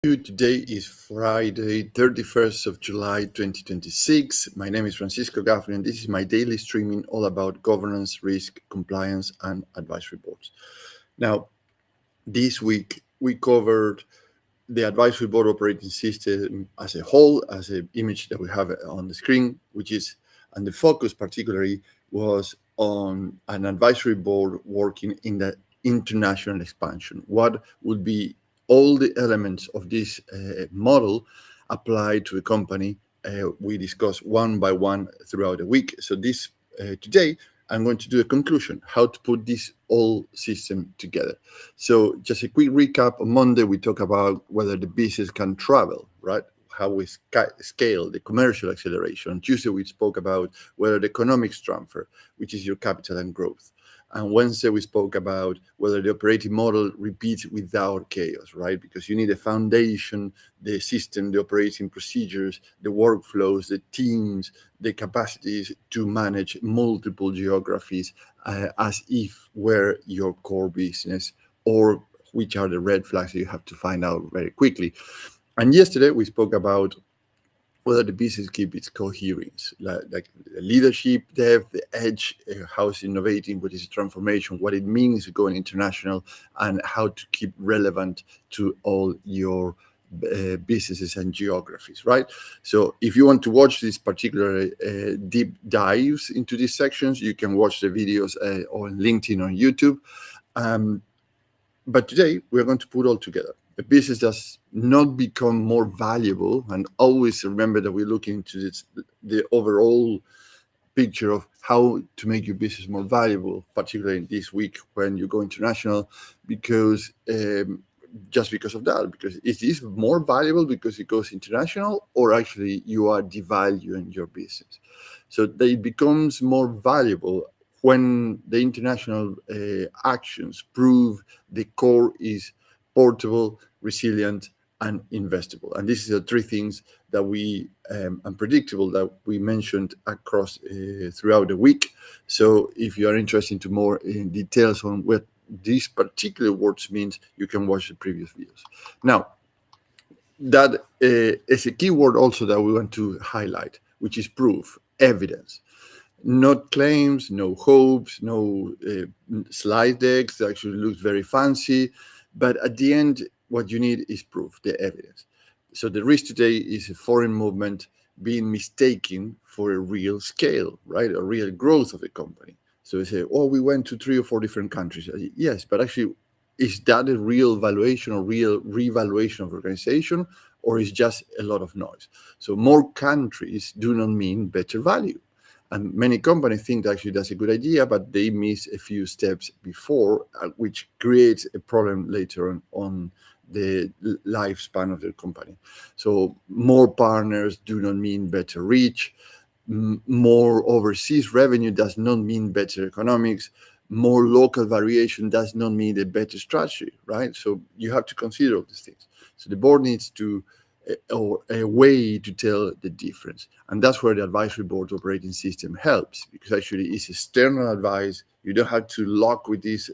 Today is Friday, 31st of July, 2026. My name is Francisco Gaffney, and this is my daily streaming all about governance, risk, compliance, and advisory boards. Now, this week we covered the advisory board operating system as a whole, as an image that we have on the screen, and the focus particularly was on an advisory board working in the international expansion. What would be all the elements of this model applied to a company? We discuss one by one throughout the week. So today, I'm going to do a conclusion, how to put this whole system together. So just a quick recap. On Monday, we talk about whether the business can travel, right? How we scale the commercial acceleration. On Tuesday, we spoke about whether the economics transfer, which is your capital and growth. And Wednesday, we spoke about whether the operating model repeats without chaos, right? Because you need a foundation, the system, the operating procedures, the workflows, the teams, the capacities to manage multiple geographies as if were your core business, or which are the red flags you have to find out very quickly. And yesterday, we spoke about whether the business keep its coherence, like the leadership depth, the edge, how it's innovating, what is transformation, what it means going international, and how to keep relevant to all your businesses and geographies, right? So if you want to watch these particular deep dives into these sections, you can watch the videos on LinkedIn, on YouTube. But today, we're going to put all together. The business does not become more valuable, and always remember that we're looking into the overall picture of how to make your business more valuable, particularly this week when you go international, because just because of that, because it is more valuable because it goes international, or actually you are devaluing your business. So that it becomes more valuable when the international actions prove the core is portable, resilient, and investable. And this is the three things that we unpredictable that we mentioned across throughout the week. So if you are interested in more details on what these particular words means, you can watch the previous videos. Now, that is a keyword also that we want to highlight, which is proof, evidence. Not claims, no hopes, no slide decks that actually looks very fancy. But at the end, what you need is proof, the evidence. So the risk today is a foreign movement being mistaken for a real scale, right? A real growth of the company. So they say, oh, we went to 3 or 4 different countries. Yes, but actually, is that a real valuation or real revaluation of organization, or is just a lot of noise? So more countries do not mean better value. And many companies think actually that's a good idea, but they miss a few steps before, which creates a problem later on the lifespan of the company. So more partners do not mean better reach. More overseas revenue does not mean better economics. More local variation does not mean a better strategy, right? So you have to consider all these things. So the board needs to or a way to tell the difference. And that's where the advisory board operating system helps, because actually it's external advice. You don't have to lock with this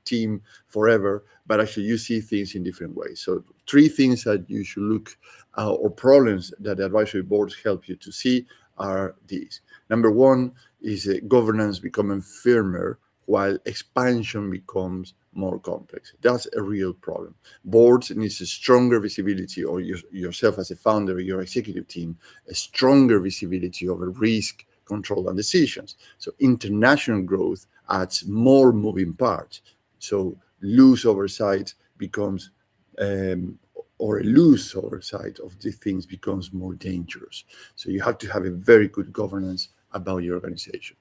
team forever, but actually you see things in different ways. So 3 things that you should look or problems that the advisory boards help you to see are these. Number 1 is governance becoming firmer while expansion becomes more complex. That's a real problem. Boards needs a stronger visibility, or yourself as a founder, your executive team, a stronger visibility over risk, control, and decisions. So international growth adds more moving parts. So loose oversight becomes or a loose oversight of these things becomes more dangerous. So you have to have a very good governance about your organization.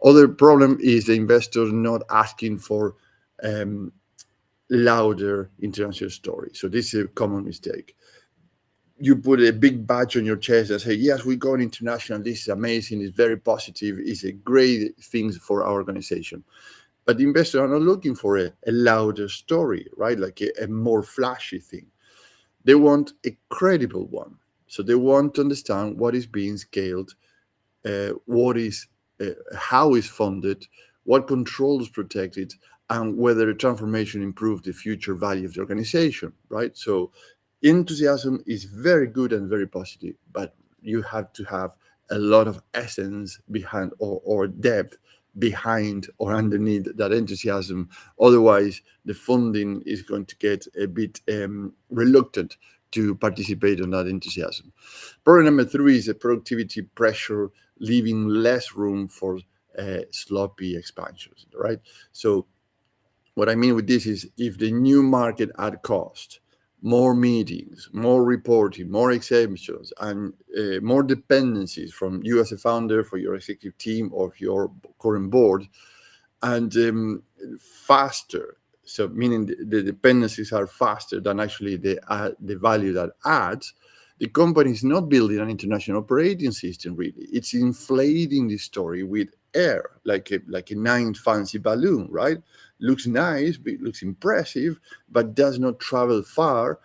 Other problem is the investor not asking for louder international story. So this is a common mistake. You put a big badge on your chest and say, yes, we're going international. This is amazing. It's very positive. It's a great thing for our organization. But the investors are not looking for a louder story, right? Like a more flashy thing. They want a credible one. So they want to understand what is being scaled, how is funded, what controls protect it, and whether the transformation improves the future value of the organization, right? So Enthusiasm is very good and very positive, but you have to have a lot of essence behind, or depth behind or underneath that enthusiasm. Otherwise, the funding is going to get a bit reluctant to participate on that enthusiasm. Problem number three is the productivity pressure, leaving less room for sloppy expansions, right? So what I mean with this is, if the new market add cost, more meetings, more reporting, more exemptions, and more dependencies from you as a founder, for your executive team, or your current board, and faster. So meaning the dependencies are faster than actually the value that adds. The company is not building an international operating system, really. It's inflating the story with air, like a nice fancy balloon, right? Looks nice, looks impressive, but does not travel far,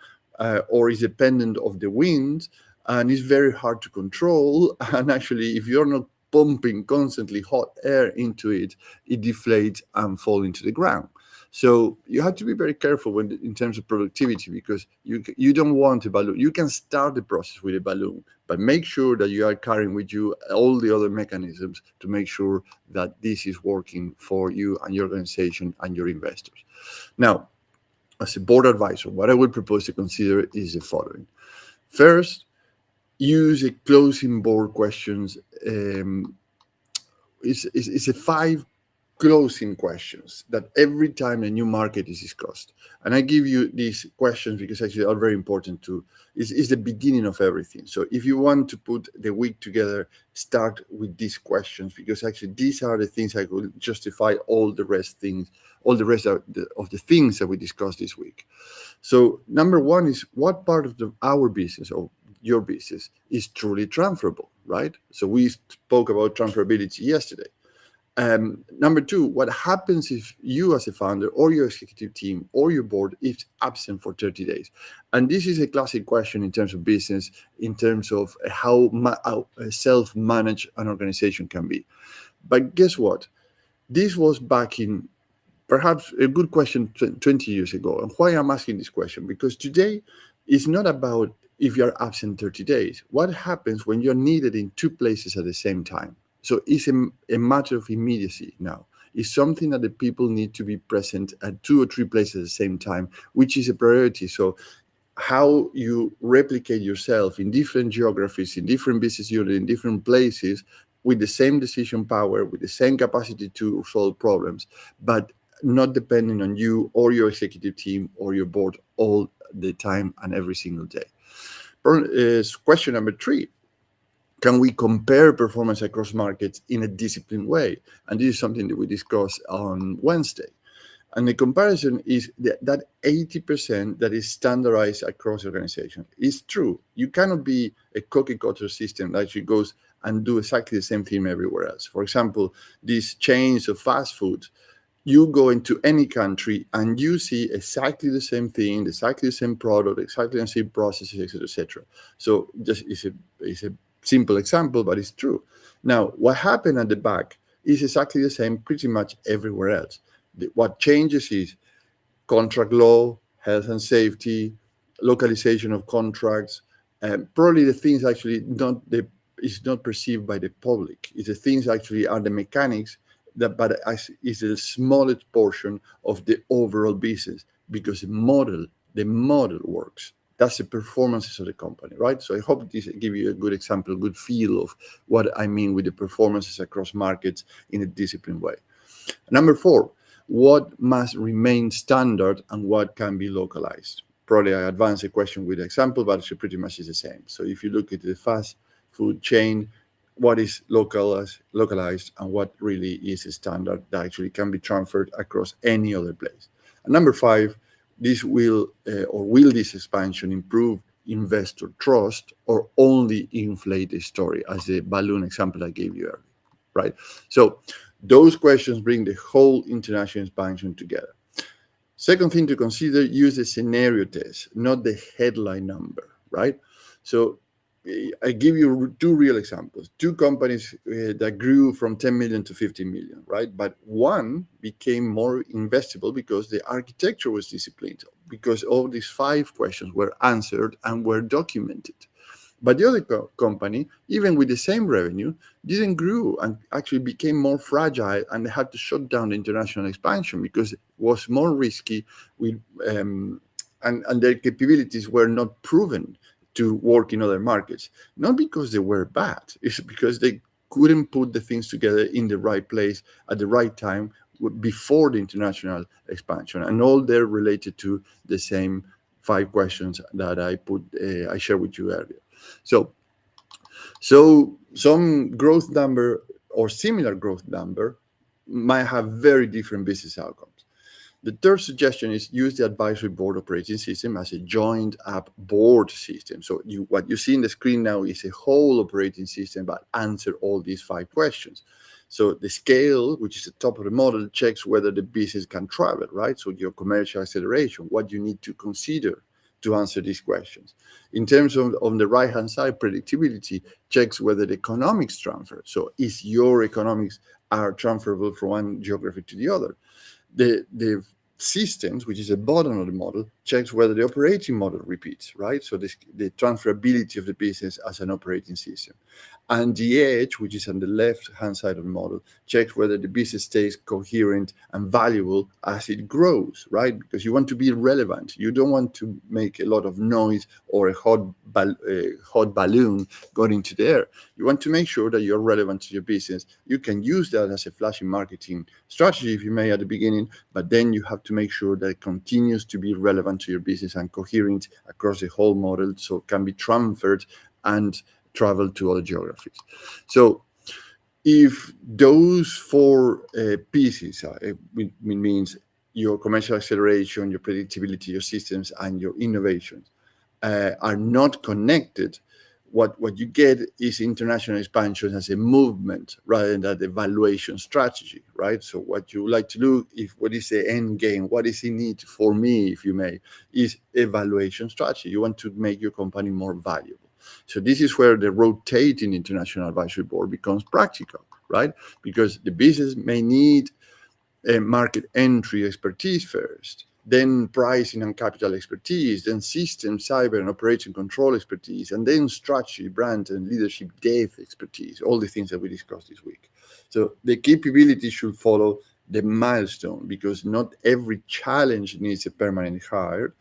or is dependent of the wind, and is very hard to control. And actually, if you're not pumping constantly hot air into it, it deflates and falls into the ground. So you have to be very careful in terms of productivity, because you don't want a balloon. You can start the process with a balloon, but make sure that you are carrying with you all the other mechanisms to make sure that this is working for you and your organization and your investors. Now, as a board advisor, what I would propose to consider is the following. First, use a closing board questions. It's a 5 closing questions that every time a new market is discussed. And I give you these questions because actually are very important too. It's the beginning of everything. So if you want to put the week together, start with these questions, because actually these are the things that will justify all the rest of the things that we discussed this week. So number one is, what part of our business or your business is truly transferable, right? So we spoke about transferability yesterday. Number two, what happens if you as a founder or your executive team or your board is absent for 30 days? And this is a classic question in terms of business, in terms of how self-managed an organization can be. But guess what? This was back in perhaps a good question 20 years ago. And why I'm asking this question? Because today it's not about if you're absent 30 days. What happens when you're needed in 2 places at the same time? So it's a matter of immediacy now. It's something that the people need to be present at 2 or 3 places at the same time, which is a priority. So how you replicate yourself in different geographies, in different business units, in different places, with the same decision power, with the same capacity to solve problems, but not depending on you or your executive team or your board all the time and every single day. Question number 3. Can we compare performance across markets in a disciplined way? And this is something that we discussed on Wednesday. And the comparison is that 80% that is standardized across the organization. It's true. You cannot be a cookie-cutter system that actually goes and do exactly the same thing everywhere else. For example, these chains of fast food, you go into any country and you see exactly the same thing, exactly the same product, exactly the same processes, etc., etc. So just it's a simple example, but it's true. Now, what happened at the back is exactly the same pretty much everywhere else. What changes is contract law, health and safety, localization of contracts, and probably the things actually is not perceived by the public. It's the things actually are the mechanics but is the smallest portion of the overall business, because the model works. That's the performances of the company, right? So I hope this give you a good example, a good feel of what I mean with the performances across markets in a disciplined way. Number 4, what must remain standard and what can be localized? Probably I advance the question with an example, but it pretty much is the same. So if you look at the fast food chain, what is localized and what really is a standard that actually can be transferred across any other place. And number 5, will this expansion improve investor trust or only inflate the story, as the balloon example I gave you earlier, right? So those questions bring the whole international expansion together. Second thing to consider, use the scenario test, not the headline number, right? So I give you two real examples. Two companies that grew from 10 million to 15 million, right? But one became more investable because the architecture was disciplined, because all these 5 questions were answered and were documented. But the other company, even with the same revenue, didn't grow and actually became more fragile, and they had to shut down the international expansion because it was more risky with, and their capabilities were not proven to work in other markets. Not because they were bad, it's because they couldn't put the things together in the right place at the right time before the international expansion. And all they're related to the same 5 questions that I shared with you earlier. So, some growth number or similar growth number might have very different business outcomes. The third suggestion is use the advisory board operating system as a joined up board system. So what you see in the screen now is a whole operating system that answer all these 5 questions. So the scale, which is the top of the model, checks whether the business can travel, right? So your commercial acceleration, what you need to consider to answer these questions. In terms of on the right-hand side, predictability checks whether the economics transfer. So is your economics are transferable from one geography to the other. The systems, which is the bottom of the model, checks whether the operating model repeats, right? So the transferability of the business as an operating system. And the edge, which is on the left-hand side of the model, checks whether the business stays coherent and valuable as it grows, right? Because you want to be relevant. You don't want to make a lot of noise or a hot balloon going into the air. You want to make sure that you're relevant to your business. You can use that as a flashy marketing strategy, if you may, at the beginning, but then you have to make sure that it continues to be relevant to your business and coherent across the whole model, so it can be transferred and travel to other geographies. So if those 4 pieces means your commercial acceleration, your predictability, your systems, and your innovations are not connected, what you get is international expansion as a movement rather than the valuation strategy, right? So what you like to do, what is the end game, what is in it for me, if you may, is evaluation strategy. You want to make your company more valuable. So this is where the rotating international advisory board becomes practical, right? Because the business may need a market entry expertise first, then pricing and capital expertise, then system, cyber, and operation control expertise, and then strategy, brand, and leadership depth expertise, all the things that we discussed this week. So the capability should follow the milestone, because not every challenge needs a permanent hire.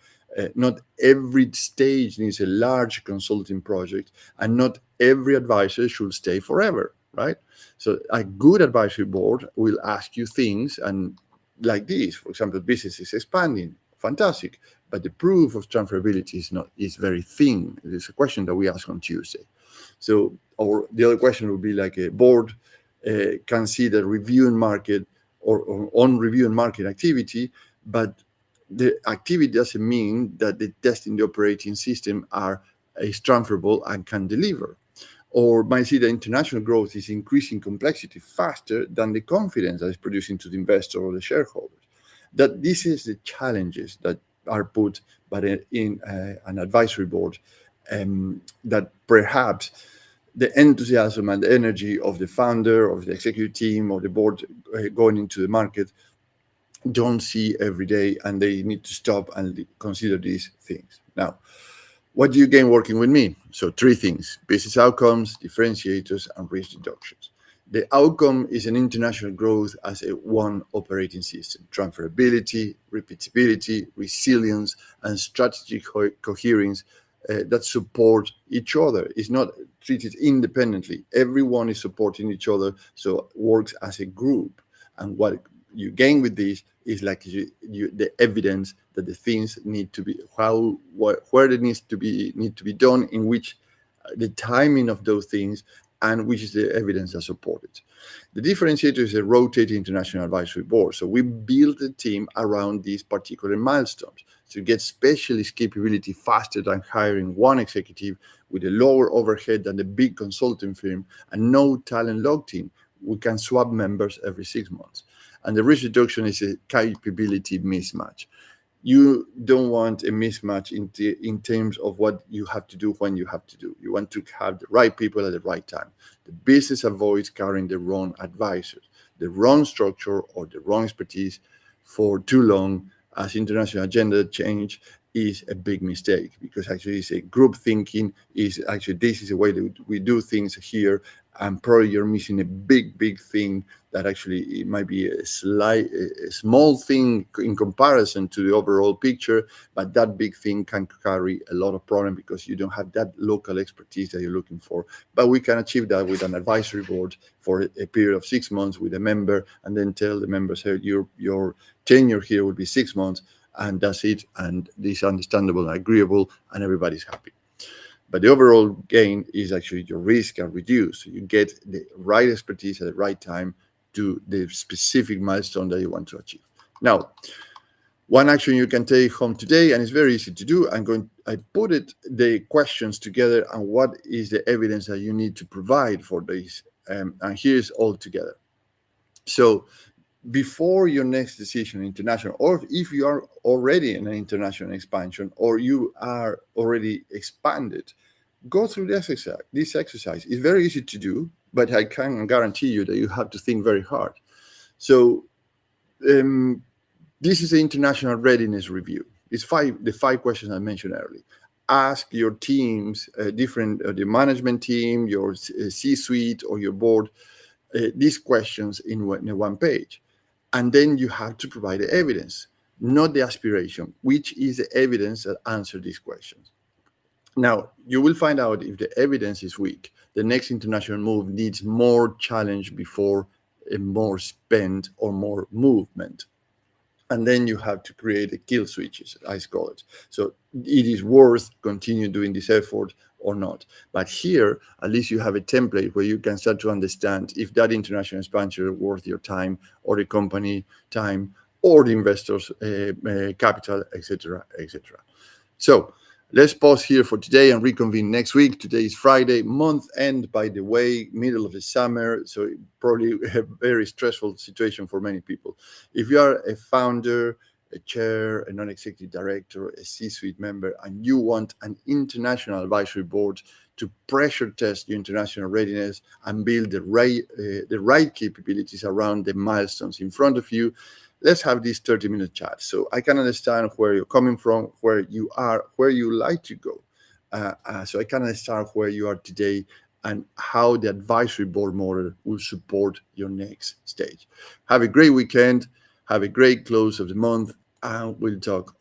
Not every stage needs a large consulting project, and not every advisor should stay forever, right? So a good advisory board will ask you things, and like this, for example, business is expanding, fantastic, but the proof of transferability is very thin. It is a question that we ask on Tuesday. So, or the other question would be like a board can see the review and market or on review and market activity, but the activity doesn't mean that the testing the operating system is transferable and can deliver. Or might see that international growth is increasing complexity faster than the confidence that is producing to the investor or the shareholders. That this is the challenges that are put in an advisory board, that perhaps the enthusiasm and the energy of the founder, of the executive team, or the board going into the market don't see every day, and they need to stop and consider these things. Now, what do you gain working with me? So 3 things: business outcomes, differentiators, and risk reductions. The outcome is an international growth as a one operating system, transferability, repeatability, resilience, and strategic coherence that support each other. It's not treated independently. Everyone is supporting each other, so it works as a group. And what you gain with this is like the evidence that the things need to be where it need to be done, in which the timing of those things, and which is the evidence that support it. The differentiator is a rotating international advisory board. So we build the team around these particular milestones to get specialist capability faster than hiring one executive, with a lower overhead than the big consulting firm, and no talent locked in. We can swap members every 6 months. And the risk reduction is a capability mismatch. You don't want a mismatch in terms of what you have to do when you have to do. You want to have the right people at the right time. The business avoids carrying the wrong advisors, the wrong structure, or the wrong expertise for too long, as international agenda change is a big mistake, because actually it's a group thinking. Is actually this is the way that we do things here, and probably you're missing a big thing that actually it might be a small thing in comparison to the overall picture, but that big thing can carry a lot of problem because you don't have that local expertise that you're looking for. But we can achieve that with an advisory board for a period of 6 months with a member, and then tell the members, hey, your tenure here will be 6 months, and that's it, and this is understandable and agreeable, and everybody's happy. But the overall gain is actually your risk are reduced. So you get the right expertise at the right time to the specific milestone that you want to achieve. Now, one action you can take home today, and it's very easy to do. I put the questions together and what is the evidence that you need to provide for this. And here's all together. So before your next decision international, or if you are already in an international expansion, or you are already expanded, go through this exercise. It's very easy to do, but I can guarantee you that you have to think very hard. So this is the international readiness review. It's the five questions I mentioned earlier. Ask your teams, the management team, your C-suite, or your board, these questions in one page. And then you have to provide the evidence, not the aspiration, which is the evidence that answers these questions. Now, you will find out if the evidence is weak. The next international move needs more challenge before more spend or more movement. And then you have to create a kill switches, I call it. So it is worth continue doing this effort or not. But here, at least you have a template where you can start to understand if that international expansion is worth your time, or the company time, or the investors' capital, etc., etc. So let's pause here for today and reconvene next week. Today is Friday, month end, by the way, middle of the summer. So probably a very stressful situation for many people. If you are a founder, a chair, a non-executive director, a C-suite member, and you want an international advisory board to pressure test your international readiness and build the right capabilities around the milestones in front of you, let's have this 30-minute chat so I can understand where you're coming from, where you are, where you like to go. So I can understand where you are today and how the advisory board model will support your next stage. Have a great weekend. Have a great close of the month, and we'll talk